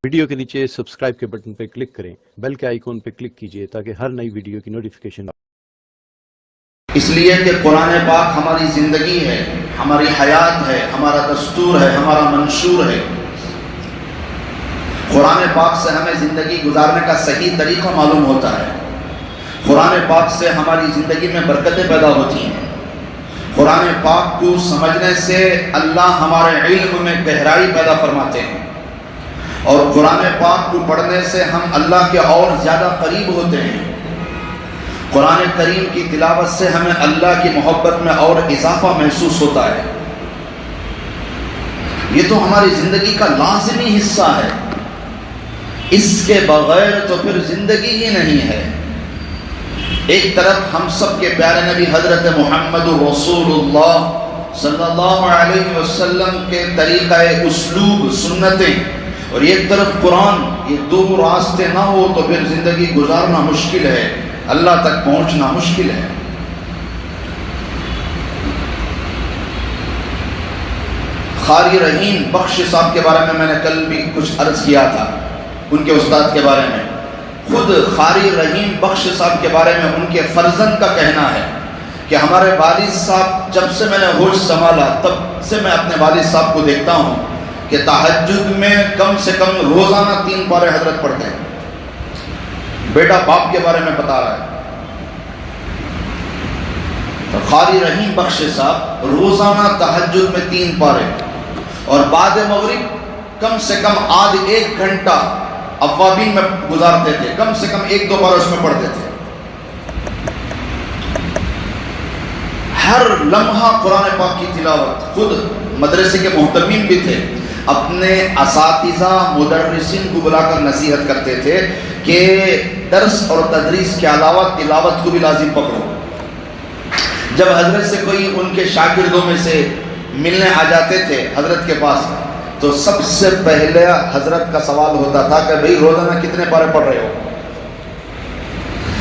Video کے نیچے subscribe کے بٹن پہ کلک کریں، بیل کے آئیکن پہ کلک کیجئے تاکہ ہر نئی ویڈیو کی نوٹیفیکیشن اس لیے کہ قرآن پاک ہماری زندگی ہے، ہماری حیات ہے، ہمارا دستور ہے، ہمارا منشور ہے۔ قرآن پاک سے ہمیں زندگی گزارنے کا صحیح طریقہ معلوم ہوتا ہے۔ قرآن پاک سے ہماری زندگی میں برکتیں پیدا ہوتی ہیں۔ قرآن پاک کو سمجھنے سے اللہ ہمارے علم میں گہرائی پیدا فرماتے ہیں، اور قرآن پاک کو پڑھنے سے ہم اللہ کے اور زیادہ قریب ہوتے ہیں۔ قرآن کریم کی تلاوت سے ہمیں اللہ کی محبت میں اور اضافہ محسوس ہوتا ہے۔ یہ تو ہماری زندگی کا لازمی حصہ ہے، اس کے بغیر تو پھر زندگی ہی نہیں ہے۔ ایک طرف ہم سب کے پیارے نبی حضرت محمد رسول اللہ صلی اللہ علیہ وسلم کے طریقہ اسلوب سنتیں، اور ایک طرف قرآن، یہ دو راستے نہ ہو تو پھر زندگی گزارنا مشکل ہے، اللہ تک پہنچنا مشکل ہے۔ قاری رحیم بخش صاحب کے بارے میں نے کل بھی کچھ عرض کیا تھا، ان کے استاد کے بارے میں۔ خود قاری رحیم بخش صاحب کے بارے میں ان کے فرزند کا کہنا ہے کہ ہمارے والد صاحب، جب سے میں نے ہوش سنبھالا تب سے میں اپنے والد صاحب کو دیکھتا ہوں کہ تہجد میں کم سے کم روزانہ 3 پارے حضرت پڑھتے ہیں۔ بیٹا باپ کے بارے میں بتا رہا ہے۔ تو قاری رحیم بخش صاحب روزانہ تہجد میں 3 پارے، اور بعد مغرب کم سے کم آدھ 1 گھنٹہ اوابین میں گزارتے تھے، کم سے کم 1-2 پارے اس میں پڑھتے تھے۔ ہر لمحہ قرآن پاک کی تلاوت۔ خود مدرسے کے محتمین بھی تھے، اپنے اساتذہ مدرسین کو بلا کر نصیحت کرتے تھے کہ درس اور تدریس کے علاوہ تلاوت کو بھی لازم پکڑو۔ جب حضرت سے کوئی ان کے شاگردوں میں سے ملنے آ جاتے تھے حضرت کے پاس، تو سب سے پہلے حضرت کا سوال ہوتا تھا کہ بھئی روزانہ کتنے پارے پڑھ رہے ہو؟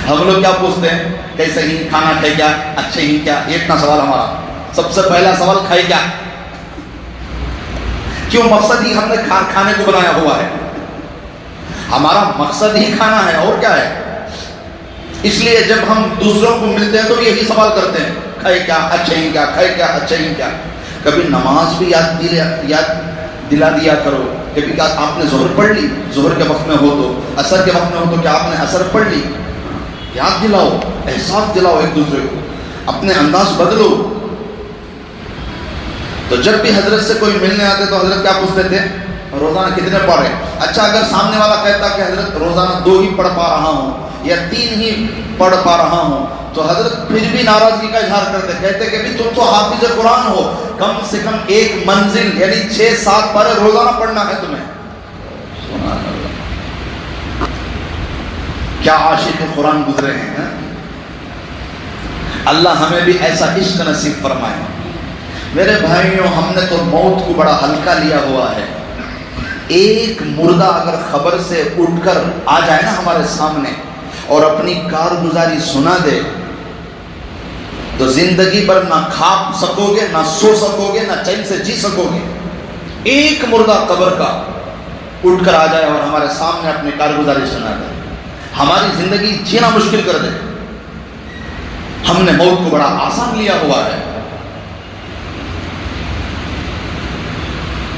ہم لوگ کیا پوچھتے ہیں؟ کیسے ہی کھانا کھائے کیا، اچھے ہی کیا، یہ اتنا سوال ہمارا۔ سب سے پہلا سوال کھائے کیا؟ کیوں؟ مقصد ہی ہم نے کھانے کو بنایا ہوا ہے، ہمارا مقصد ہی کھانا ہے، اور کیا ہے؟ اس لیے جب ہم دوسروں کو ملتے ہیں تو یہی سوال کرتے ہیں، کھائے کیا، اچھے ہی کیا، کھائے کیا، اچھے ہی کیا۔ کبھی نماز بھی یاد دلا دیا کرو، کبھی کیا آپ نے ظہر پڑھ لی، ظہر کے وقت میں ہو تو، عصر کے وقت میں ہو تو کیا آپ نے عصر پڑھ لی؟ یاد دلاؤ، احساس دلاؤ ایک دوسرے کو، اپنے انداز بدلو۔ تو جب بھی حضرت سے کوئی ملنے آتے تو حضرت کیا پوچھتے تھے؟ روزانہ کتنے پڑھ رہے؟ اچھا اگر سامنے والا کہتا کہ حضرت روزانہ 2 ہی پڑھ پا رہا ہوں یا 3 ہی پڑھ پا رہا ہوں، تو حضرت پھر بھی ناراضگی کا اظہار کرتے، کہتے کہ بھی تم تو حافظ قرآن ہو، کم سے کم 1 منزل یعنی 6-7 پارے روزانہ پڑھنا ہے تمہیں۔ سبحان اللہ، کیا عاشق قرآن گزرے ہیں۔ اللہ ہمیں بھی ایسا عشق نصیب فرمائے۔ میرے بھائیوں، ہم نے تو موت کو بڑا ہلکا لیا ہوا ہے۔ ایک مردہ اگر خبر سے اٹھ کر آ جائے نا ہمارے سامنے اور اپنی کارگزاری سنا دے تو زندگی بھر نہ کھا سکو گے، نہ سو سکو گے، نہ چین سے جی سکو گے۔ ایک مردہ قبر کا اٹھ کر آ جائے اور ہمارے سامنے اپنی کارگزاری سنا دے، ہماری زندگی جینا مشکل کر دے۔ ہم نے موت کو بڑا آسان لیا ہوا ہے۔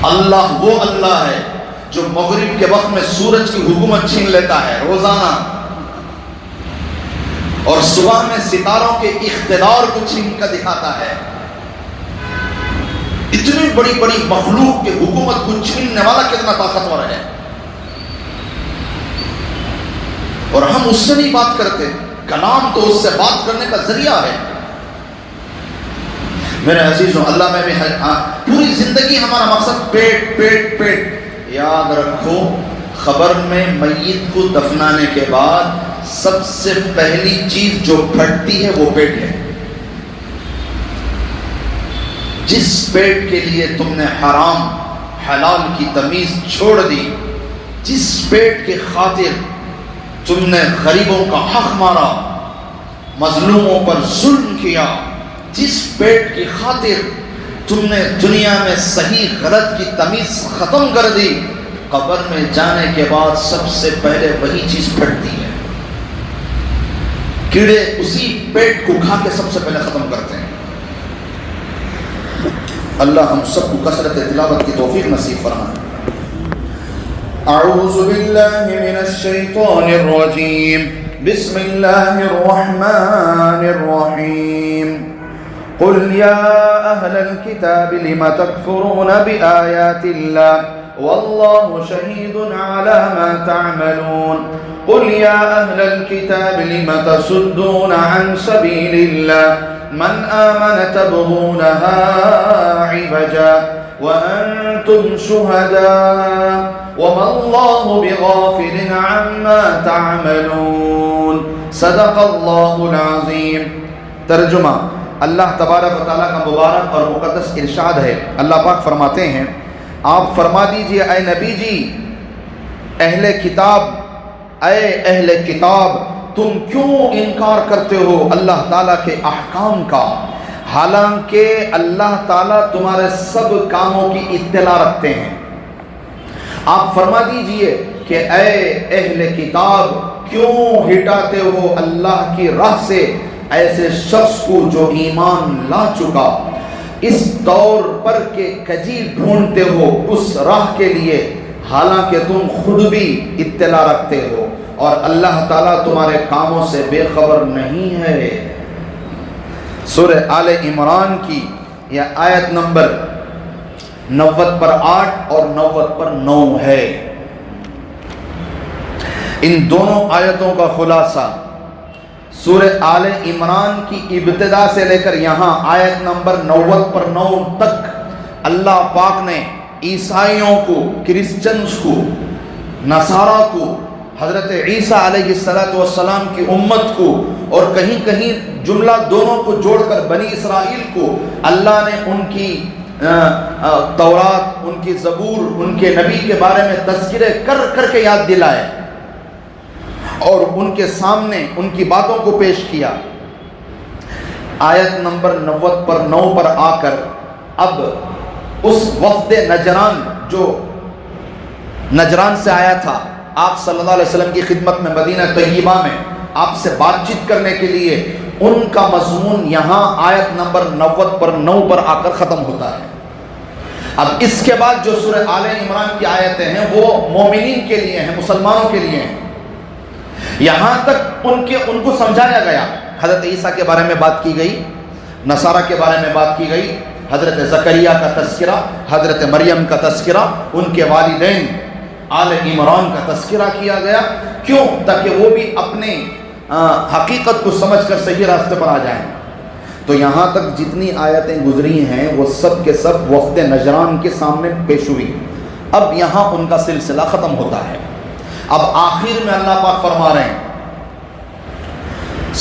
اللہ وہ اللہ ہے جو مغرب کے وقت میں سورج کی حکومت چھین لیتا ہے روزانہ، اور صبح میں ستاروں کے اقتدار کو چھین کر دکھاتا ہے۔ اتنی بڑی بڑی مخلوق کی حکومت کو چھیننے والا کتنا طاقتور ہے، اور ہم اس سے نہیں بات کرتے۔ کلام تو اس سے بات کرنے کا ذریعہ ہے۔ میرے عزیزوں، اللہ میں بھی پوری زندگی ہمارا مقصد پیٹ پیٹ پیٹ۔ یاد رکھو، خبر میں میت کو دفنانے کے بعد سب سے پہلی چیز جو پھٹتی ہے وہ پیٹ ہے۔ جس پیٹ کے لیے تم نے حرام حلال کی تمیز چھوڑ دی، جس پیٹ کے خاطر تم نے غریبوں کا حق مارا، مظلوموں پر ظلم کیا، جس پیٹ کی خاطر تم نے دنیا میں صحیح غلط کی تمیز ختم کر دی، قبر میں جانے کے بعد سب سے پہلے وہی چیز پھٹتی ہے، کیڑے اسی پیٹ کو کھا کے سب سے پہلے ختم کرتے ہیں۔ اللہ ہم سب کو کثرت تلاوت کی توفیق نصیب فرمائے۔ اعوذ باللہ من الشیطان الرجیم، بسم اللہ الرحمن الرحیم۔ قل یا اہل الکتاب لم تکفرون بآیات اللہ واللہ شہید علی ما تعملون۔ قل یا اہل الکتاب لم تصدون عن سبیل اللہ من آمن تبغونها عوجا وأنتم شهداء وما الله بغافل عما تعملون۔ صدق اللہ العظیم۔ ترجمہ، اللہ تبارک و تعالیٰ کا مبارک اور مقدس ارشاد ہے۔ اللہ پاک فرماتے ہیں، آپ فرما دیجئے اے نبی جی، اہل کتاب تم کیوں انکار کرتے ہو اللہ تعالیٰ کے احکام کا، حالانکہ اللہ تعالیٰ تمہارے سب کاموں کی اطلاع رکھتے ہیں۔ آپ فرما دیجئے کہ اے اہل کتاب کیوں ہٹاتے ہو اللہ کی راہ سے ایسے شخص کو جو ایمان لا چکا، اس طور پر کہ کجی ڈھونڈتے ہو اس راہ کے لیے، حالانکہ تم خود بھی اطلاع رکھتے ہو اور اللہ تعالیٰ تمہارے کاموں سے بے خبر نہیں ہے۔ سورہ آل عمران کی یہ آیت نمبر 90 پر 8 اور 90 پر 9 ہے۔ ان دونوں آیتوں کا خلاصہ سورہ آل عمران کی ابتدا سے لے کر یہاں آیت نمبر 90 پر 9 تک اللہ پاک نے عیسائیوں کو، کرسچنز کو، نصارہ کو، حضرت عیسیٰ علیہ السلام کی امت کو، اور کہیں کہیں جملہ دونوں کو جوڑ کر بنی اسرائیل کو اللہ نے ان کی تورات، ان کی زبور، ان کے نبی کے بارے میں تذکرے کر کر کے یاد دلائے اور ان کے سامنے ان کی باتوں کو پیش کیا۔ آیت نمبر 90 پر 9 پر آ کر اب اس وفد نجران جو نجران سے آیا تھا آپ صلی اللہ علیہ وسلم کی خدمت میں مدینہ طیبہ میں آپ سے بات چیت کرنے کے لیے، ان کا مضمون یہاں آیت نمبر 90 پر 9 پر آ کر ختم ہوتا ہے۔ اب اس کے بعد جو سورہ آل عمران کی آیتیں ہیں وہ مومنین کے لیے ہیں، مسلمانوں کے لیے ہیں۔ یہاں تک ان کو سمجھایا گیا، حضرت عیسیٰ کے بارے میں بات کی گئی، نصارہ کے بارے میں بات کی گئی، حضرت زکریا کا تذکرہ، حضرت مریم کا تذکرہ، ان کے والدین آل عمران کا تذکرہ کیا گیا۔ کیوں؟ تاکہ وہ بھی اپنے حقیقت کو سمجھ کر صحیح راستے پر آ جائیں۔ تو یہاں تک جتنی آیتیں گزری ہیں وہ سب کے سب وفد نجران کے سامنے پیش ہوئی۔ اب یہاں ان کا سلسلہ ختم ہوتا ہے۔ اب آخر میں اللہ پاک فرما رہے ہیں،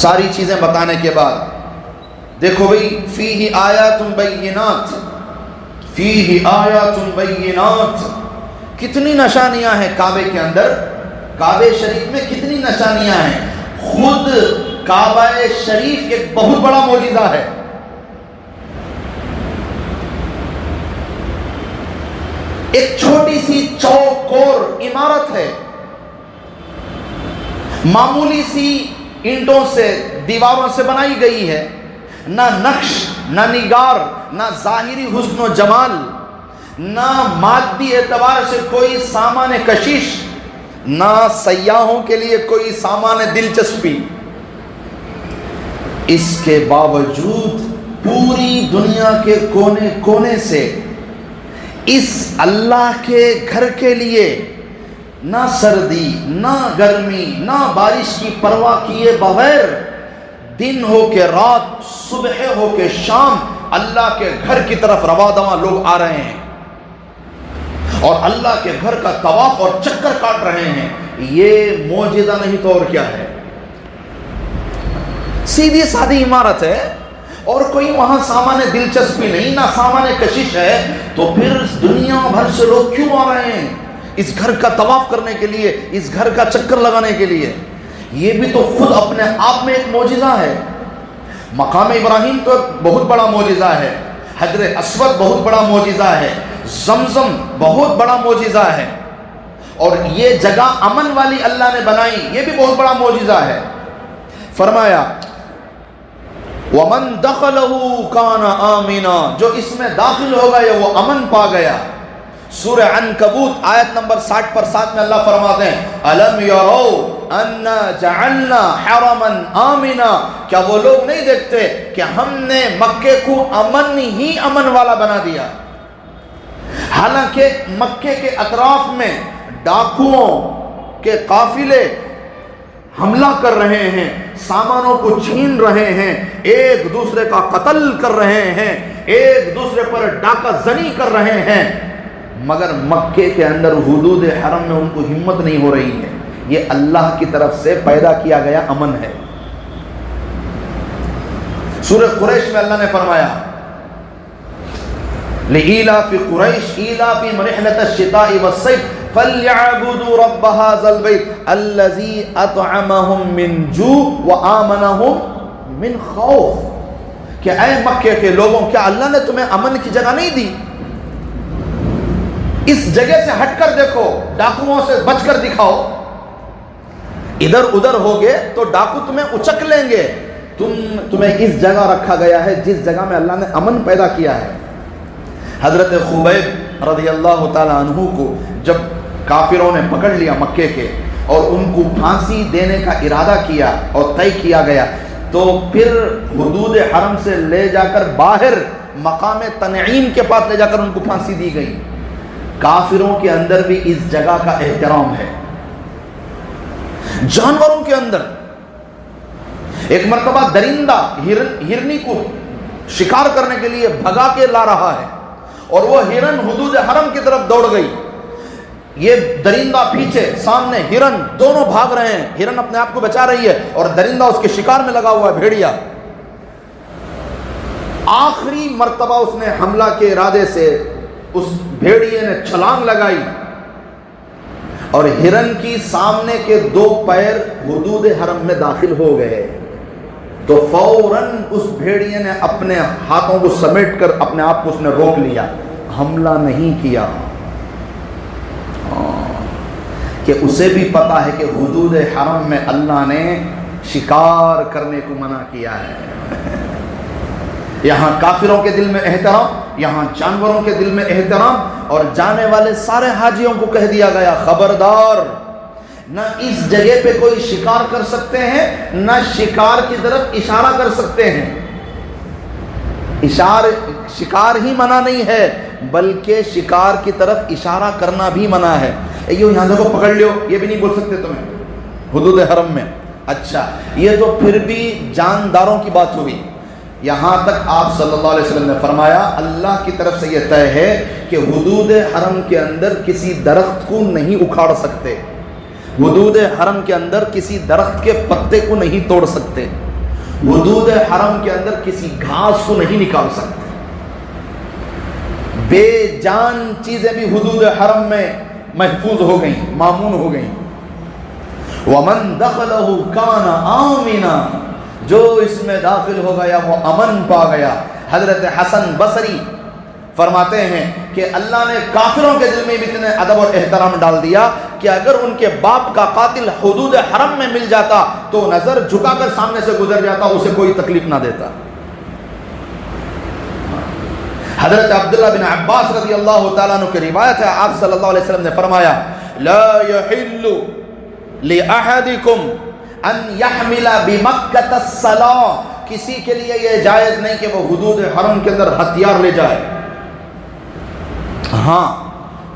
ساری چیزیں بتانے کے بعد، دیکھو بھئی، فیہ آیات بینات، فیہ آیات بینات، کتنی نشانیاں ہیں کعبے کے اندر، کعبے شریف میں کتنی نشانیاں ہیں۔ خود کعبہ شریف ایک بہت بڑا معجزہ ہے۔ ایک چھوٹی سی چوکور عمارت ہے، معمولی سی اینٹوں سے، دیواروں سے بنائی گئی ہے، نہ نقش، نہ نگار، نہ ظاہری حسن و جمال، نہ مادی اعتبار سے کوئی سامان کشش، نہ سیاحوں کے لیے کوئی سامان دلچسپی۔ اس کے باوجود پوری دنیا کے کونے کونے سے اس اللہ کے گھر کے لیے نہ سردی، نہ گرمی، نہ بارش کی پرواہ کیے بغیر، دن ہو کے رات، صبح ہو کے شام، اللہ کے گھر کی طرف رواں دواں لوگ آ رہے ہیں اور اللہ کے گھر کا طواف اور چکر کاٹ رہے ہیں۔ یہ معجزہ نہیں تو اور کیا ہے؟ سیدھی سادی عمارت ہے اور کوئی وہاں سامان دلچسپی نہیں، نہ سامان کشش ہے، تو پھر دنیا بھر سے لوگ کیوں آ رہے ہیں اس گھر کا طواف کرنے کے لیے، اس گھر کا چکر لگانے کے لیے؟ یہ بھی تو خود اپنے آپ میں ایک معجزہ ہے۔ مقام ابراہیم تو بہت بڑا معجزہ ہے، حجر اسود بہت بڑا معجزہ ہے، زمزم بہت بڑا معجزہ ہے، اور یہ جگہ امن والی اللہ نے بنائی، یہ بھی بہت بڑا معجزہ ہے۔ فرمایا وَمَن دَخَلَهُ كَانَ آمِنًا، جو اس میں داخل ہو گیا وہ امن پا گیا۔ سورہ عنکبوت آیت نمبر 60 پر 7 میں اللہ فرماتے ہیں أَلَمْ يَرَوْا أَنَّا جَعَلْنَا حَرَمًا آمِنًا، کیا وہ لوگ نہیں دیکھتے کہ ہم نے مکے کو امن ہی امن والا بنا دیا؟ حالانکہ مکے کے اطراف میں ڈاکوؤں کے قافلے حملہ کر رہے ہیں، سامانوں کو چھین رہے ہیں، ایک دوسرے کا قتل کر رہے ہیں، ایک دوسرے پر ڈاکہ زنی کر رہے ہیں، مگر مکے کے اندر حدود حرم میں ان کو ہمت نہیں ہو رہی ہے۔ یہ اللہ کی طرف سے پیدا کیا گیا امن ہے۔ سورہ قریش میں اللہ نے فرمایا لِإِيلَافِ قُرَيْشٍ إِيلَافِهِمْ رِحْلَةَ الشِّتَاءِ وَالصَّيْفِ فَلْيَعْبُدُوا رَبَّ هَذَا الْبَيْتِ الَّذِي أَطْعَمَهُم مِّن جُوعٍ وَآمَنَهُم مِّن خَوْفٍ، کہ اے مکے کے لوگوں، کیا اللہ نے تمہیں امن کی جگہ نہیں دی؟ اس جگہ سے ہٹ کر دیکھو، ڈاکوؤں سے بچ کر دکھاؤ۔ ادھر ادھر ہوگے تو ڈاکو تمہیں اچک لیں گے، تمہیں اس جگہ رکھا گیا ہے جس جگہ میں اللہ نے امن پیدا کیا ہے۔ حضرت خبیب رضی اللہ تعالی عنہ کو جب کافروں نے پکڑ لیا مکے کے اور ان کو پھانسی دینے کا ارادہ کیا اور طے کیا گیا، تو پھر حدود حرم سے لے جا کر باہر مقام تنعیم کے پاس لے جا کر ان کو پھانسی دی گئی۔ کافروں کے اندر بھی اس جگہ کا احترام ہے۔ جانوروں کے اندر ایک مرتبہ درندہ ہرنی کو شکار کرنے کے لیے بھگا کے لا رہا ہے اور وہ ہرن حدود حرم کی طرف دوڑ گئی، یہ درندہ پیچھے، سامنے ہرن، دونوں بھاگ رہے ہیں، ہرن اپنے آپ کو بچا رہی ہے اور درندہ اس کے شکار میں لگا ہوا ہے، بھیڑیا۔ آخری مرتبہ اس نے حملہ کے ارادے سے اس بھیڑیے نے چھلانگ لگائی اور ہرن کی سامنے کے 2 پیر حدود حرم میں داخل ہو گئے، تو فوراً اس بھیڑیے نے اپنے ہاتھوں کو سمیٹ کر اپنے آپ کو اس نے روک لیا، حملہ نہیں کیا، کہ اسے بھی پتا ہے کہ حدود حرم میں اللہ نے شکار کرنے کو منع کیا ہے۔ یہاں کافروں کے دل میں احترام، یہاں جانوروں کے دل میں احترام، اور جانے والے سارے حاجیوں کو کہہ دیا گیا خبردار، نہ اس جگہ پہ کوئی شکار کر سکتے ہیں، نہ شکار کی طرف اشارہ کر سکتے ہیں۔ شکار ہی منع نہیں ہے بلکہ شکار کی طرف اشارہ کرنا بھی منع ہے۔ یہاں دیکھو پکڑ لیو، یہ بھی نہیں بول سکتے تمہیں حدود حرم میں۔ اچھا، یہ تو پھر بھی جانداروں کی بات ہوئی۔ یہاں تک آپ صلی اللہ علیہ وسلم نے فرمایا اللہ کی طرف سے یہ طے ہے کہ حدود حرم کے اندر کسی درخت کو نہیں اکھاڑ سکتے، حدود حرم کے اندر کسی درخت کے پتے کو نہیں توڑ سکتے، حدود حرم کے اندر کسی گھاس کو نہیں نکال سکتے، بے جان چیزیں بھی حدود حرم میں محفوظ ہو گئیں، مامون ہو گئیں۔ وَمَن دَخَلَهُ كَانَ آمِنًا، جو اس میں داخل ہو گیا وہ امن پا گیا۔ حضرت حسن بصری فرماتے ہیں کہ اللہ نے کافروں کے دل میں بھی اتنے ادب اور احترام ڈال دیا کہ اگر ان کے باپ کا قاتل حدود حرم میں مل جاتا تو نظر جھکا کر سامنے سے گزر جاتا، اسے کوئی تکلیف نہ دیتا۔ حضرت عبداللہ بن عباس رضی اللہ تعالیٰ عنہ کی روایت ہے، آپ صلی اللہ علیہ وسلم نے فرمایا لا يحل لأحدكم ان يحمل بمکۃ السلاح، کسی کے لیے یہ جائز نہیں کہ وہ حدود حرم کے اندر ہتھیار لے جائے۔ ہاں،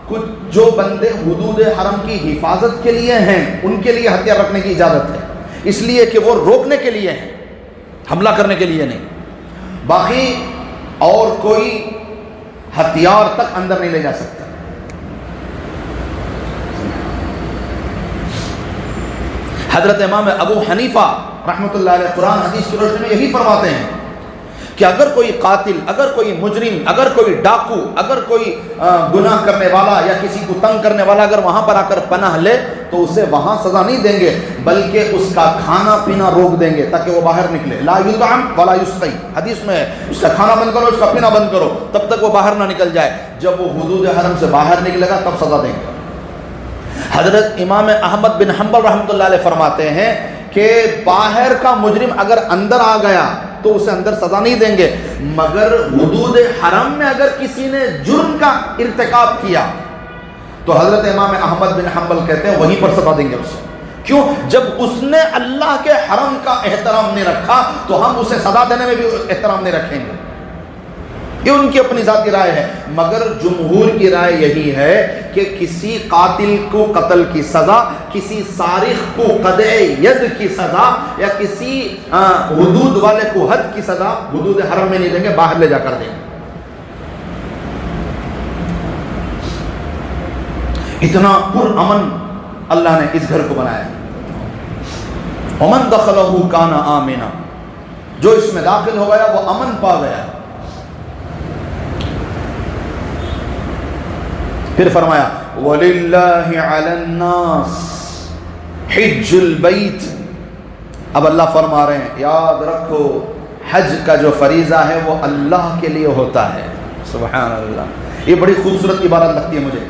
کچھ جو بندے حدود حرم کی حفاظت کے لیے ہیں ان کے لیے ہتھیار رکھنے کی اجازت ہے، اس لیے کہ وہ روکنے کے لیے ہیں، حملہ کرنے کے لیے نہیں۔ باقی اور کوئی ہتھیار تک اندر نہیں لے جا سکتا۔ حضرت امام ابو حنیفہ رحمۃ اللہ علیہ قرآن حدیث کی روشنی میں یہی فرماتے ہیں کہ اگر کوئی قاتل، اگر کوئی مجرم، اگر کوئی ڈاکو، اگر کوئی گناہ کرنے والا یا کسی کو تنگ کرنے والا اگر وہاں پر آ کر پناہ لے تو اسے وہاں سزا نہیں دیں گے بلکہ اس کا کھانا پینا روک دیں گے تاکہ وہ باہر نکلے۔ لا یطعم ولا یسقی، حدیث میں ہے اس کا کھانا بند کرو، اس کا پینا بند کرو تب تک وہ باہر نہ نکل جائے، جب وہ حدود حرم سے باہر نکلے گا تب سزا دیں گے۔ حضرت امام احمد بن حنبل رحمۃ اللہ علیہ فرماتے ہیں کہ باہر کا مجرم اگر اندر آ گیا تو اسے اندر سزا نہیں دیں گے، مگر حدود حرم میں اگر کسی نے جرم کا ارتکاب کیا تو حضرت امام احمد بن حنبل کہتے ہیں وہیں پر سزا دیں گے اسے. کیوں؟ جب اس نے اللہ کے حرم کا احترام نہیں رکھا تو ہم اسے سزا دینے میں بھی احترام نہیں رکھیں گے. یہ ان کی اپنی ذاتی رائے ہے، مگر جمہور کی رائے یہی ہے کہ کسی قاتل کو قتل کی سزا، کسی سارق کو قطع ید کی سزا، یا کسی حدود والے کو حد کی سزا حدود حرم میں نہیں دیں گے، باہر لے جا کر دیں گے. اتنا پرامن اللہ نے اس گھر کو بنایا. ومن دخلہ کان آمنا، جو اس میں داخل ہو گیا وہ امن پا گیا. پھر فرمایا وَلِلَّهِ عَلَى النَّاسِ حِجُّ الْبَيْتِ. اب اللہ فرما رہے ہیں یاد رکھو حج کا جو فریضہ ہے وہ اللہ کے لیے ہوتا ہے. سبحان اللہ، یہ بڑی خوبصورت عبارت لگتی ہے مجھے.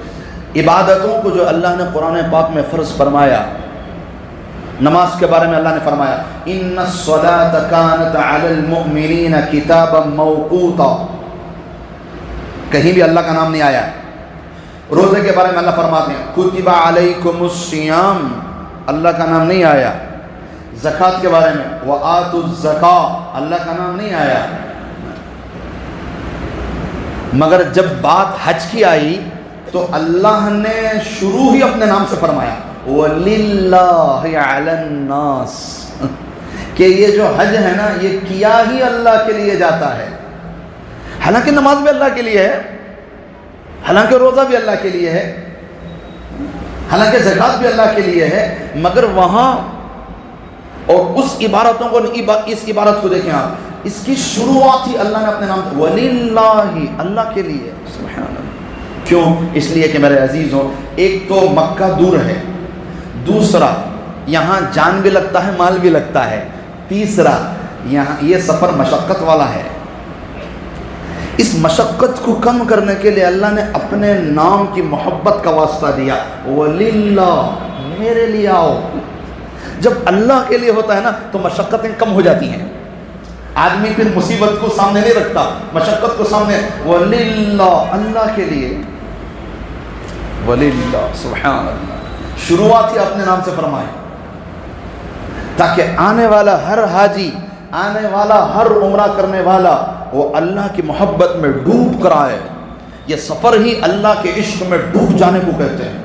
عبادتوں کو جو اللہ نے قرآن پاک میں فرض فرمایا، نماز کے بارے میں اللہ نے فرمایا إِنَّ الصَّلَاةَ كَانَتْ عَلَى الْمُؤْمِنِينَ كِتَابًا مَوْقُوتًا. کہیں بھی اللہ کا نام نہیں آیا. روزے کے بارے میں اللہ فرماتے ہیں کتب علیکم الصیام، اللہ کا نام نہیں آیا. زکوٰۃ کے بارے میں وآتوا الزکاۃ، اللہ کا نام نہیں آیا. مگر جب بات حج کی آئی تو اللہ نے شروع ہی اپنے نام سے فرمایا وَلِلَّهِ عَلَى النَّاسِ، کہ یہ جو حج ہے نا یہ کیا ہی اللہ کے لیے جاتا ہے. حالانکہ نماز بھی اللہ کے لیے ہے، حالانکہ روزہ بھی اللہ کے لیے ہے، حالانکہ زکوٰۃ بھی اللہ کے لیے ہے، مگر وہاں اور اس عبارتوں کو، اس عبارت کو دیکھیں آپ، اس کی شروعات ہی اللہ نے اپنے نام سے وَلِلَّهِ، اللہ کے لیے. سبحان اللہ. کیوں؟ اس لیے کہ میرے عزیزوں، ایک تو مکہ دور ہے، دوسرا یہاں جان بھی لگتا ہے، مال بھی لگتا ہے، تیسرا یہاں یہ سفر مشقت والا ہے. اس مشقت کو کم کرنے کے لیے اللہ نے اپنے نام کی محبت کا واسطہ دیا وَلِلَّهِ، میرے لیے آؤ. جب اللہ کے لیے ہوتا ہے نا تو مشقتیں کم ہو جاتی ہیں. آدمی پھر مصیبت کو سامنے نہیں رکھتا، مشقت کو سامنے. وَلِلَّهِ، اللہ کے لیے. وَلِلَّهِ، سبحان اللہ. شروعات ہی اپنے نام سے فرمائے تاکہ آنے والا ہر حاجی، آنے والا ہر عمرہ کرنے والا وہ اللہ کی محبت میں ڈوب کر آئے. یہ سفر ہی اللہ کے عشق میں ڈوب جانے کو کہتے ہیں.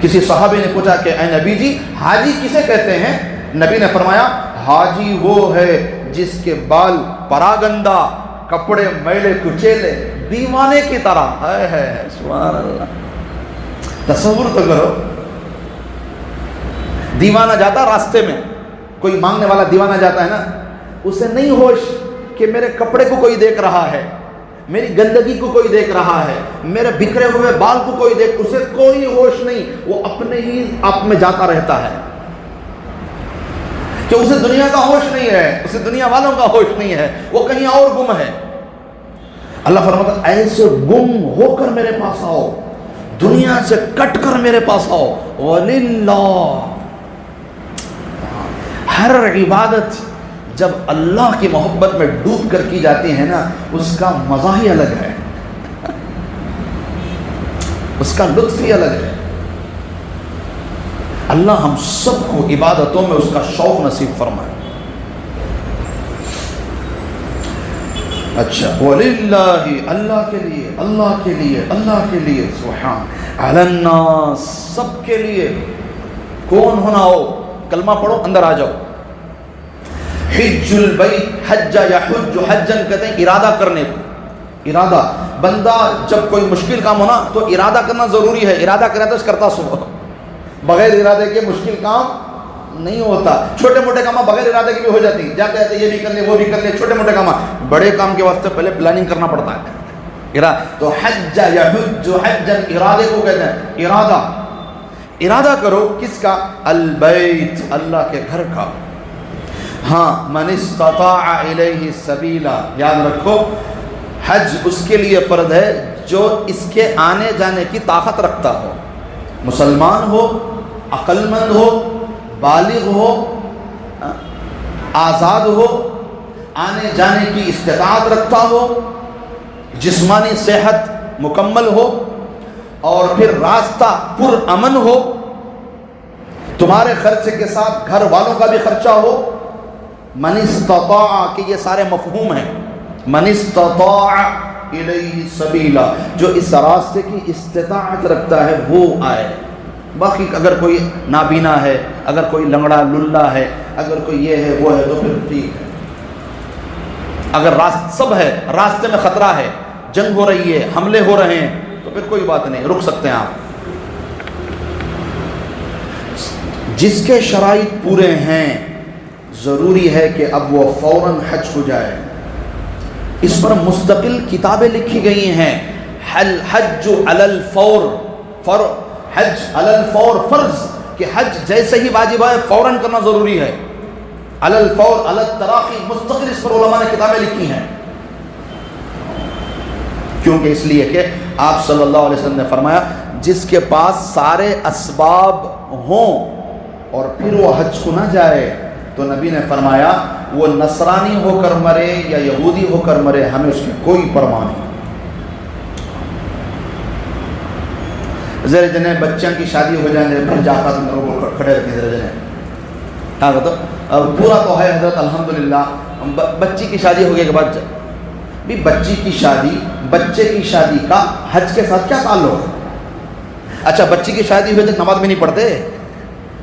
کسی صحابی نے پوچھا کہ اے نبی جی حاجی کسے کہتے ہیں؟ نبی نے فرمایا حاجی وہ ہے جس کے بال پراگندہ، کپڑے میلے کچیلے، دیوانے کی طرح. ہے سبحان اللہ. تصور تو کرو، دیوانہ جاتا راستے میں، کوئی مانگنے والا دیوانہ جاتا ہے نا، اسے نہیں ہوش کہ میرے کپڑے کو کوئی دیکھ رہا ہے، میری گندگی کو کوئی دیکھ رہا ہے، میرے بکھرے ہوئے بال کو کوئی دیکھ، اسے کوئی ہوش نہیں. وہ اپنے ہی آپ میں جاتا رہتا ہے کہ اسے دنیا کا ہوش نہیں ہے، اسے دنیا والوں کا ہوش نہیں ہے، وہ کہیں اور گم ہے. اللہ فرماتا ہے ایسے گم ہو کر میرے پاس آؤ، دنیا سے کٹ کر میرے پاس آؤ. وَلِلَّهِ، ہر عبادت جب اللہ کی محبت میں ڈوب کر کی جاتی ہے نا اس کا مزہ ہی الگ ہے، اس کا لطف ہی الگ ہے. اللہ ہم سب کو عبادتوں میں اس کا شوق نصیب فرمائے. اچھا وَلِلَّهِ، اللہ کے لیے، اللہ کے لیے، اللہ کے لیے. سبحان. عَلَى النَّاسِ، سب کے لیے. کون ہونا ہو کلمہ پڑھو اندر آ جاؤ. حج البیت، حج یحج، حجن کہتے ہیں ارادہ کرنے کو. ارادہ، بندہ جب کوئی مشکل کام ہونا تو ارادہ کرنا ضروری ہے. ارادہ کرے تو کرتا صبح، بغیر ارادے کے مشکل کام نہیں ہوتا. چھوٹے موٹے کام بغیر ارادے کے بھی ہو جاتی ہیں، جاتے جاتے یہ بھی کر لے وہ بھی کر لے. چھوٹے موٹے کام، بڑے کام کے واسطے پہلے پلاننگ کرنا پڑتا ہے. تو حج یحج حجن، ارادے کو کہتے ہیں. ارادہ، ارادہ کرو کس کا؟ البیت، اللہ کے گھر کا. ہاں من استطاع الیہ سبیلا، یاد رکھو حج اس کے لیے فرض ہے جو اس کے آنے جانے کی طاقت رکھتا ہو. مسلمان ہو، عقل مند ہو، بالغ ہو، آزاد ہو، آنے جانے کی استطاعت رکھتا ہو، جسمانی صحت مکمل ہو، اور پھر راستہ پر امن ہو، تمہارے خرچے کے ساتھ گھر والوں کا بھی خرچہ ہو. من استطاع کہ یہ سارے مفہوم ہیں. من استطاع الیہ سبیلا، جو اس راستے کی استطاعت رکھتا ہے وہ آئے. باقی اگر کوئی نابینا ہے، اگر کوئی لنگڑا للا ہے، اگر کوئی یہ ہے وہ ہے تو پھر ٹھیک ہے. اگر سب ہے، راستے میں خطرہ ہے، جنگ ہو رہی ہے، حملے ہو رہے ہیں، تو پھر کوئی بات نہیں، رک سکتے ہیں آپ. جس کے شرائط پورے ہیں ضروری ہے کہ اب وہ فوراً حج کو جائے. اس پر مستقل کتابیں لکھی گئی ہیں. حج علی الفور، حج علی الفور فرض، کہ حج جیسے ہی واجب ہے فوراً کرنا ضروری ہے. علی الفور، علی التراخی، مستقل اس پر علماء نے کتابیں لکھی ہیں. کیونکہ اس لیے کہ آپ صلی اللہ علیہ وسلم نے فرمایا جس کے پاس سارے اسباب ہوں اور پھر وہ حج کو نہ جائے تو نبی نے فرمایا وہ نصرانی ہو کر مرے یا یہودی ہو کر مرے، ہمیں اس کی کوئی پرواہ نہیں. ذرا جنے بچوں کی شادی ہو جائے پھر جا کر کھڑے رہتے ہیں. ذرا جنے کیا کہتا پورا تو ہے حضرت الحمدللہ. بچی کی شادی ہو گئے کے بعد بھی بچی کی شادی، بچے کی شادی کا حج کے ساتھ کیا تعلق ہے؟ اچھا بچی کی شادی ہوئے تک نماز بھی نہیں پڑھتے؟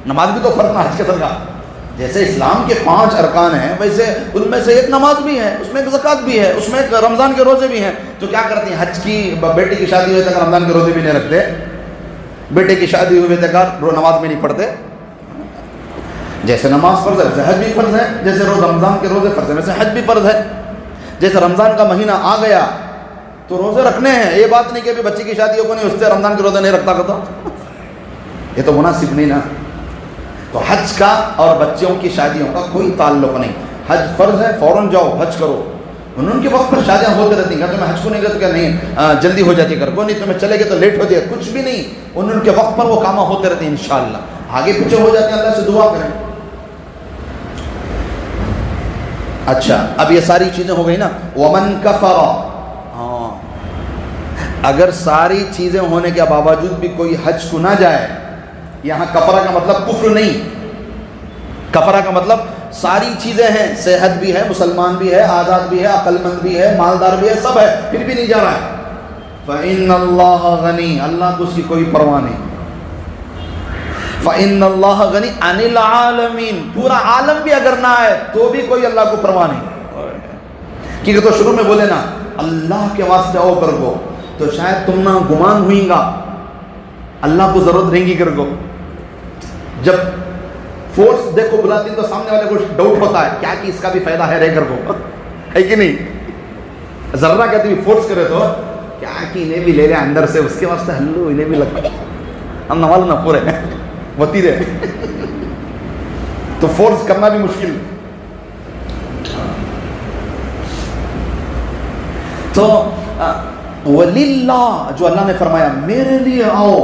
نماز بھی تو فرض ہے حج کے ساتھ. جیسے اسلام کے 5 ارکان ہیں ویسے ان میں سے ایک نماز بھی ہے، اس میں ایک زکوٰۃ بھی ہے، اس میں ایک رمضان کے روزے بھی ہیں. تو کیا کرتے ہیں حج کی بیٹی کی شادی ہوئے تک رمضان کے روزے بھی نہیں رکھتے، بیٹے کی شادی ہوئے تک نماز بھی نہیں پڑھتے. جیسے نماز فرض ہے ویسے حج بھی فرض ہے، جیسے روز رمضان کے روزے فرض ہے ویسے حج بھی فرض ہے. جیسے رمضان کا مہینہ آ گیا تو روزے رکھنے ہیں. یہ بات نہیں کہ ابھی بچی کی شادی ہو کو نہیں اس سے رمضان کے روزے نہیں رکھتا کرتا، یہ تو مناسب نہیں نا. تو حج کا اور بچوں کی شادیوں کا کوئی تعلق نہیں. حج فرض ہے، فوراً جاؤ حج کرو. ان کے وقت پر شادیاں ہوتے رہتی ہیں. تمہیں حج کو نہیں گئے تو کیا نہیں جلدی ہو جاتی کر کو نہیں، تمہیں چلے گئے تو لیٹ ہوتی ہے، کچھ بھی نہیں. ان کے وقت پر وہ کام ہوتے رہتے ہیں انشاءاللہ. آگے پیچھے ہو جاتے ہیں، اللہ سے دعا کریں. اچھا اب یہ ساری چیزیں ہو گئی نا. ومن کفر، ہاں اگر ساری چیزیں ہونے کے باوجود بھی کوئی حج کو نہ جائے. یہاں کفرہ کا مطلب کفر نہیں، کفرہ کا مطلب ساری چیزیں ہیں، صحت بھی ہے، مسلمان بھی ہے، آزاد بھی ہے، عقل مند بھی ہے، مالدار بھی ہے، سب ہے، پھر بھی نہیں جا رہا ہے. فإن اللہ غنی، اللہ کو اس کی کوئی پرواہ نہیں. فإن اللہ غنی عن العالمین، پورا عالم بھی اگر نہ آئے تو بھی کوئی اللہ کو پرواہ نہیں. کیونکہ تو شروع میں بولے نا اللہ کے واسطے او کر گو، تو شاید تم نہ گمان ہوئیں گا اللہ کو ضرورت رہیں گی کر گو. جب فورس دیکھو بلاتی تو سامنے والے کو ڈاؤٹ ہوتا ہے کیا کہ اس کا بھی فائدہ ہے رہ کر کو، ہے کہ نہیں. ذرہ کہتے بھی فورس کرے تو کیا کہ انہیں بھی لے رہے اندر سے، اس کے واسطے ہلو انہیں بھی لگتا ہم نہ معلوم نہ پورے ہوتی رہے. تو فورس کرنا بھی مشکل. تو وَلِلَّهِ، جو اللہ نے فرمایا میرے لیے آؤ،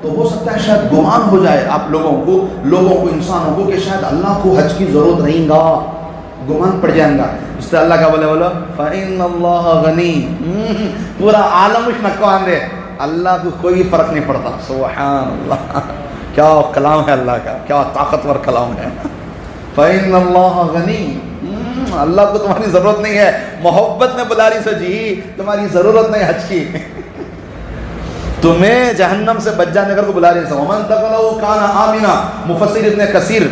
تو ہو سکتا ہے شاید گمان ہو جائے آپ لوگوں کو انسانوں کو کہ شاید اللہ کو حج کی ضرورت نہیں گا، گمان پڑ جائیں گا. اس سے اللہ کا بولے بولو فَإِنَّ اللَّهَ غَنِي، پورا عالم اس نقوان دے، اللہ کو کوئی فرق نہیں پڑتا. سبحان اللہ، کیا کلام ہے اللہ کا، کیا طاقتور کلام ہے. فَإِنَّ اللَّهَ غَنِي، اللہ کو تمہاری ضرورت نہیں ہے. محبت نے بلا رہی سے جی تمہاری ضرورت نہیں حج کی، تمہیں جہنم سے بچ جانے کو بلا رہی ہے. وَمَن تَقَلَوْ كَانَ آمِنًا، مفسر ابن کثیر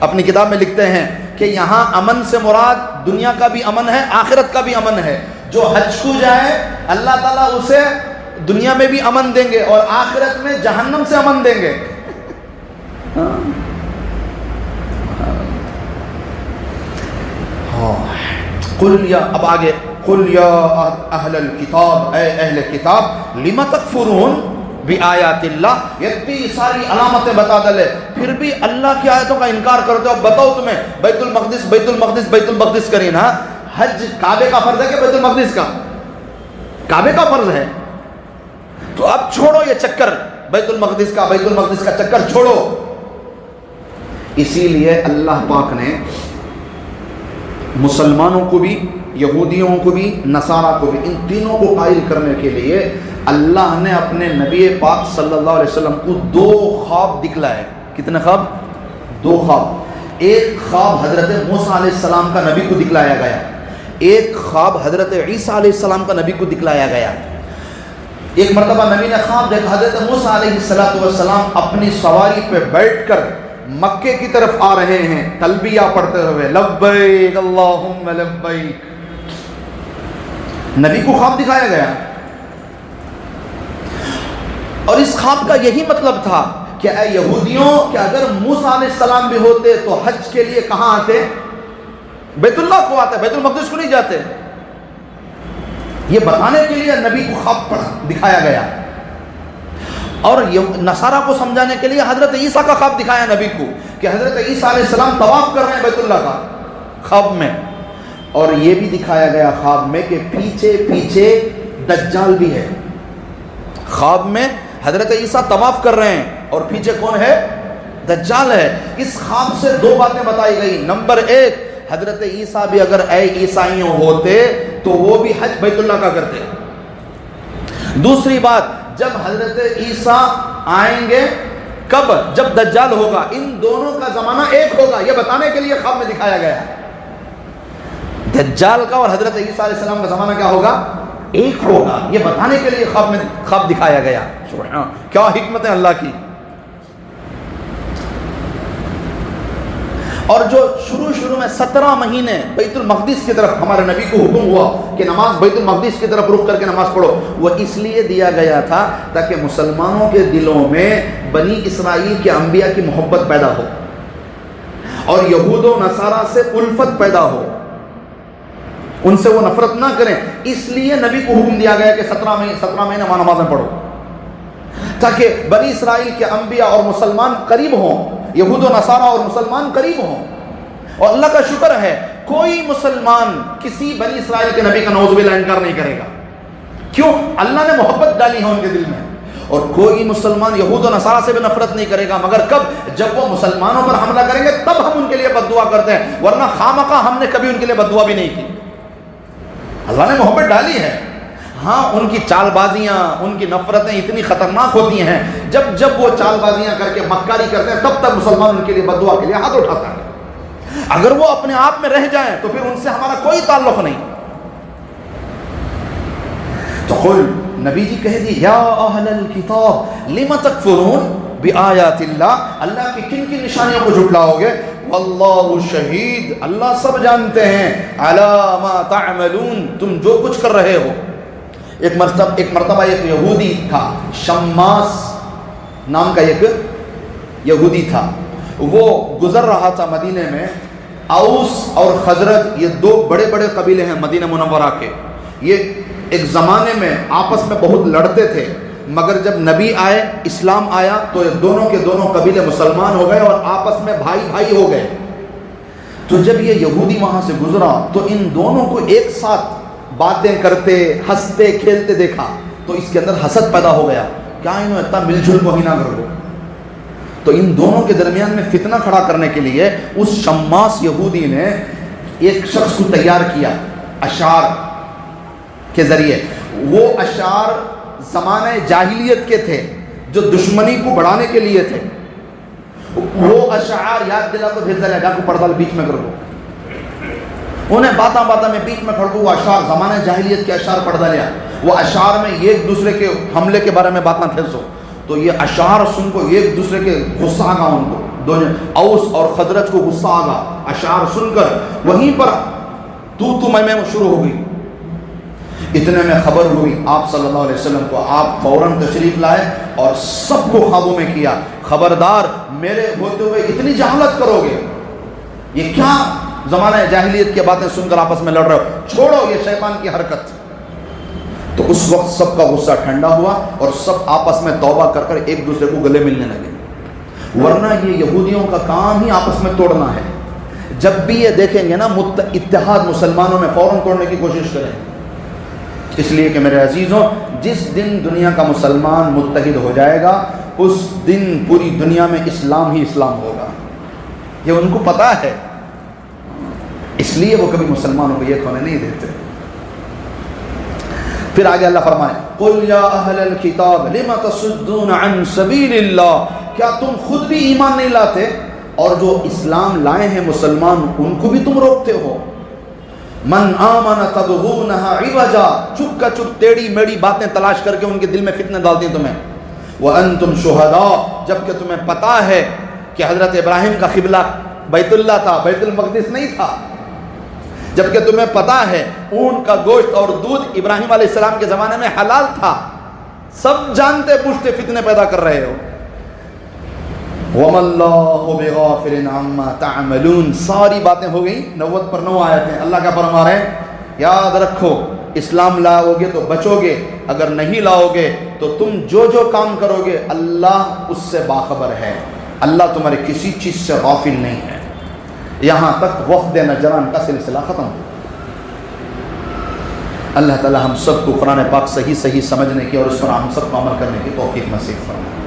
اپنی کتاب میں لکھتے ہیں کہ یہاں امن سے مراد دنیا کا بھی امن ہے، آخرت کا بھی امن ہے. جو حج کو جائے اللہ تعالیٰ اسے دنیا میں بھی امن دیں گے اور آخرت میں جہنم سے امن دیں گے. قل یا، اب آگے قل یا اہل الکتاب، اے اہل کتاب، لم تکفرون بآیات اللہ، یہ ساری علامتیں بتا دلے پھر بھی اللہ کی آیتوں کا انکار کرتے ہو. بتاؤ تمہیں بیت المقدس بیت المقدس بیت المقدس کریں نا. حج کعبے کا فرض ہے کہ بیت المقدس کا؟ کعبے کا فرض ہے. تو اب چھوڑو یہ چکر، بیت المقدس کا چکر چھوڑو. اسی لیے اللہ پاک نے مسلمانوں کو بھی، یہودیوں کو بھی، نصارہ کو بھی، ان تینوں کو قائل کرنے کے لیے اللہ نے اپنے نبی پاک صلی اللہ علیہ وسلم کو 2 خواب دکھلائے. کتنے خواب؟ 2 خواب. ایک خواب حضرت موسیٰ علیہ السلام کا نبی کو دکھلایا گیا، ایک خواب حضرت عیسیٰ علیہ السلام کا نبی کو دکھلایا گیا. ایک مرتبہ نبی نے خواب دیکھا حضرت موسیٰ علیہ السلام اپنی سواری پہ بیٹھ کر مکے کی طرف آ رہے ہیں تلبیہ پڑھتے ہوئے، لبیک اللہم لبیک. نبی کو خواب دکھایا گیا، اور اس خواب کا یہی مطلب تھا کہ اے یہودیوں کہ اگر موسیٰ علیہ السلام بھی ہوتے تو حج کے لیے کہاں آتے؟ بیت اللہ کو آتے، بیت المقدس کو نہیں جاتے. یہ بتانے کے لیے نبی کو خواب دکھایا گیا. اور نصارہ کو سمجھانے کے لیے حضرت عیسیٰ کا خواب دکھایا نبی کو کہ حضرت عیسیٰ علیہ السلام طواف کر رہے ہیں بیت اللہ کا خواب میں. اور یہ بھی دکھایا گیا خواب میں کہ پیچھے پیچھے دجال بھی ہے. خواب میں حضرت عیسیٰ طواف کر رہے ہیں اور پیچھے کون ہے؟ دجال ہے. اس خواب سے 2 باتیں بتائی گئی. نمبر 1، حضرت عیسیٰ بھی اگر اے عیسائیوں ہوتے تو وہ بھی حج بیت اللہ کا کرتے. دوسری بات، جب حضرت عیسیٰ آئیں گے کب؟ جب دجال ہوگا. ان دونوں کا زمانہ ایک ہوگا، یہ بتانے کے لیے خواب میں دکھایا گیا. دجال کا اور حضرت عیسیٰ علیہ السلام کا زمانہ کیا ہوگا؟ ایک ہوگا. یہ بتانے کے لیے خواب دکھایا گیا. سبحان، کیا حکمت ہے اللہ کی. اور جو شروع میں 17 مہینے بیت المقدس کی طرف ہمارے نبی کو حکم ہوا کہ نماز بیت المقدس کی طرف رخ کر کے نماز پڑھو، وہ اس لیے دیا گیا تھا تاکہ مسلمانوں کے دلوں میں بنی اسرائیل کے انبیاء کی محبت پیدا ہو اور یہود و نصارہ سے الفت پیدا ہو، ان سے وہ نفرت نہ کریں. اس لیے نبی کو حکم دیا گیا کہ 17 مہینے وہاں نمازیں پڑھو تاکہ بنی اسرائیل کے انبیاء اور مسلمان قریب ہوں، یہود و نصارہ اور مسلمان قریب ہوں. اور اللہ کا شکر ہے کوئی مسلمان کسی بنی اسرائیل کے نبی کا نعوذ باللہ انکار نہیں کرے گا. کیوں؟ اللہ نے محبت ڈالی ہے ان کے دل میں. اور کوئی مسلمان یہود و نصارہ سے بھی نفرت نہیں کرے گا، مگر کب؟ جب وہ مسلمانوں پر حملہ کریں گے تب ہم ان کے لیے بد دعا کرتے ہیں، ورنہ خامخواہ ہم نے کبھی ان کے لیے بد دعا بھی نہیں کی. اللہ نے محبت ڈالی ہے. ہاں، ان کی چال بازیاں، ان کی نفرتیں اتنی خطرناک ہوتی ہیں، جب وہ چال بازیاں کر کے مکاری کرتے ہیں تب تک مسلمان ان کے لیے بد دعا کے لیے ہاتھ اٹھاتا ہے. اگر وہ اپنے آپ میں رہ جائیں تو پھر ان سے ہمارا کوئی تعلق نہیں. تو قل، نبی جی کہہ دی، یا اہل الکتاب لم تکفرون بآیات اللہ، اللہ کی کن کن نشانیوں کو جھٹلاؤ گے؟ واللہ شہید، اللہ سب جانتے ہیں، علی ما تعملون، تم جو کچھ کر رہے ہو. ایک مرتبہ ایک یہودی تھا، شماس نام کا ایک یہودی تھا. وہ گزر رہا تھا مدینے میں. اوس اور خزرج یہ 2 بڑے بڑے قبیلے ہیں مدینہ منورہ کے. یہ ایک زمانے میں آپس میں بہت لڑتے تھے، مگر جب نبی آئے، اسلام آیا تو یہ دونوں کے دونوں قبیلے مسلمان ہو گئے اور آپس میں بھائی بھائی ہو گئے. تو جب یہ یہودی وہاں سے گزرا تو ان دونوں کو ایک ساتھ باتیں کرتے، ہنستے کھیلتے دیکھا تو اس کے اندر حسد پیدا ہو گیا، کیا انہوں اتنا مل جل کو ہی نہ کر دو. تو ان دونوں کے درمیان میں فتنہ کھڑا کرنے کے لیے اس شماس یہودی نے ایک شخص کو تیار کیا اشعار کے ذریعے. وہ اشعار زمانہ جاہلیت کے تھے جو دشمنی کو بڑھانے کے لیے تھے. وہ اشعار یاد دلا تو بھیج دیا، جا کو پردہ بیچ میں کر دو. انہیں باتاں میں بیچ میں کھڑ کو وہ اشعار زمانہ جاہلیت کے اشعار پڑھ لیا. وہ اشعار میں ایک دوسرے کے حملے کے بارے میں باتاں پھینسو. تو یہ اشعار سن کو ایک دوسرے کے غصہ آگا، ان کو دونوں اوس اور خزرج کو غصہ آگا. اشعار سن کر وہیں پر تو میں شروع ہو گئی. اتنے میں خبر ہوئی آپ صلی اللہ علیہ وسلم کو. آپ فوراً تشریف لائے اور سب کو خوابوں میں کیا، خبردار میرے ہوتے ہوئے اتنی جہالت کرو گے، یہ کیا زمانہ جاہلیت کی باتیں سن کر آپس میں لڑ رہے ہو، چھوڑو یہ شیطان کی حرکت. تو اس وقت سب کا غصہ ٹھنڈا ہوا اور سب آپس میں توبہ کر کر ایک دوسرے کو گلے ملنے لگے. ورنہ یہ یہودیوں کا کام ہی آپس میں توڑنا ہے. جب بھی یہ دیکھیں گے نا اتحاد مسلمانوں میں، فوراً توڑنے کی کوشش کریں. اس لیے کہ میرے عزیزوں، جس دن دنیا کا مسلمان متحد ہو جائے گا اس دن پوری دنیا میں اسلام ہی اسلام ہوگا. یہ ان کو پتا ہے، اس لیے وہ کبھی مسلمانوں کو یہ کھونے نہیں دیتے. پھر آگے اللہ فرمائے قُلْ يَا أَهْلَ الْكِتَابِ لِمَ تَصُدُّونَ عَنْ سَبِيلِ اللَّهِ، کیا تم خود بھی ایمان نہیں لاتے اور جو اسلام لائے ہیں مسلمان ان کو بھی تم روکتے ہو؟ من آمن تبغونها عوجا، چپ کا چپ ٹیڑھی میڑھی باتیں تلاش کر کے ان کے دل میں فتنے ڈالتی ہیں تمہیں. وانتم شہداء، جبکہ تمہیں پتا ہے کہ حضرت ابراہیم کا قبلہ بیت اللہ تھا، بیت المقدس نہیں تھا. جبکہ تمہیں پتا ہے اونٹ کا گوشت اور دودھ ابراہیم علیہ السلام کے زمانے میں حلال تھا. سب جانتے پوچھتے فتنے پیدا کر رہے ہو. وَمَا اللَّهُ بِغَافِلٍ عَمَّا تَعْمَلُونَ، ساری باتیں ہو گئیں. 90 پر 9 آیتیں. اللہ کا فرما رہے ہیں یاد رکھو اسلام لاؤ گے تو بچو گے، اگر نہیں لاؤ گے تو تم جو جو کام کرو گے اللہ اس سے باخبر ہے. اللہ تمہارے کسی چیز سے غافل نہیں ہے. یہاں تک وفد نجران کا سلسلہ ختم. اللہ تعالی ہم سب کو قرآن پاک صحیح سمجھنے کی اور اس پر ہم سب کو عمل کرنے کی توفیق نصیب فرمائے.